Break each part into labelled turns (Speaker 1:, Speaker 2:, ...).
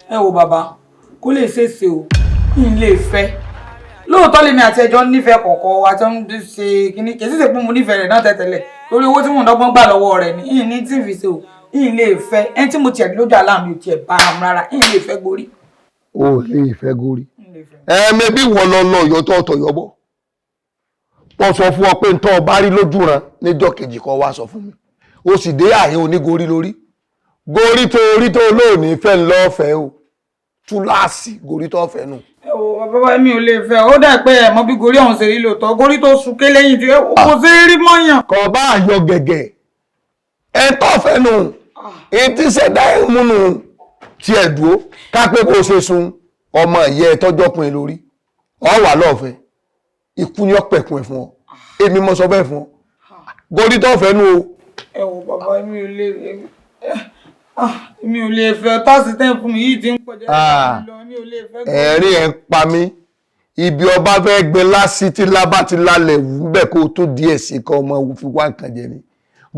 Speaker 1: ẹ wo bàbá kó lè ṣèṣe o kí n lè fẹ́ lóòótọ́ lèmi àti ẹjọ́ nífẹ̀ẹ́ kọ̀ọ̀kan wa tó ń ṣe kíní kì í sì ṣe pé mo nífẹ̀ẹ́ rẹ̀ náà tẹ́tẹ́lẹ̀ torí owó tí mò ń dọ́gbọ́n gbà lọ́wọ́ rẹ̀ ni ìyìn ní tí ì fi ṣe o ìyìn lè fẹ́ ẹni tí mo tiẹ̀ lójú àlámì ò tiẹ̀ bá a mú rárá ìyìn lè fẹ́ gorí.
Speaker 2: o lè fẹ́ gorí mẹbí wọ́n lọ ọ̀yọ́ tó ọ̀tọ̀ yọ́bọ̀ wọ́n sọ fún ọ pé ntọ́ ọba rí lójú ran níjọ́ kejì kan wá sọ fún mi ó sì dé àyè onígorí lórí gorí tó orí tó lóòní fẹ́ ń lọ́ọ̀fẹ́ o túláàsì gorí tó fẹ́ nù.
Speaker 1: ẹ wo bàbá mi ò lè fẹ́ ó dà pé ẹ mọ̀ bí gorí ọ̀hún ṣe rí lóòótọ́ gorí tó sunké lẹ́yìn tí kò sí rí mọ́yàn.
Speaker 2: kò bá àyọ gẹ̀gẹ̀ ẹ tó fẹ́ nù etí ṣẹ̀dá ẹ̀ múnú tiẹ̀ dúró ká pé kó ṣe sun ọmọ ìyẹ́ tọ́jọ́kùnrin lórí ọ wà lọ́ọ̀fẹ́ ikú ni ọ̀pẹ̀kùn ẹ̀ fún ọ èmi mo sọ bẹ́ẹ̀ fún ọ gorí tó fẹ́ nù o.
Speaker 1: ẹ wo bàbá mi ò lè fẹ́ tọ́sí tẹ́ fún mi yìí ti ń pọ̀jẹ́ lọ mi ò lè fẹ́.
Speaker 2: ẹ̀rín ẹ̀ ń pa mí ibi ọba fẹ́ gbé lásì tí lábá ti lálẹ́ wù bẹ́ẹ̀ kó tó díẹ̀ sí kan ọmọ fi wá nǹkan jẹ ni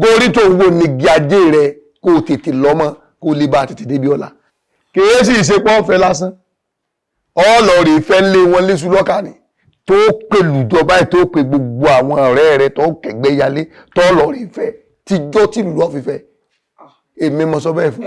Speaker 2: gorí tó ń wò ní gíajé rẹ kó tètè lọ́mọ kó lè bá tètè débi ọ̀la kìí sì ṣe pọ́n fẹ́ lásán ọlọ́ọ̀rẹ́ fẹ́ lé wọn léṣu lọ́kà ni tó pèlú ìjọba ẹ̀ tó pe gbogbo àwọn ọ̀rẹ́ rẹ tó kẹgbẹ́ yálé tó ọlọ́ọ̀rẹ́ fẹ́ tíjọ́ tìlú lọ́ọ́ fi fẹ́ èmi mo sọ bẹ́ẹ̀ fún.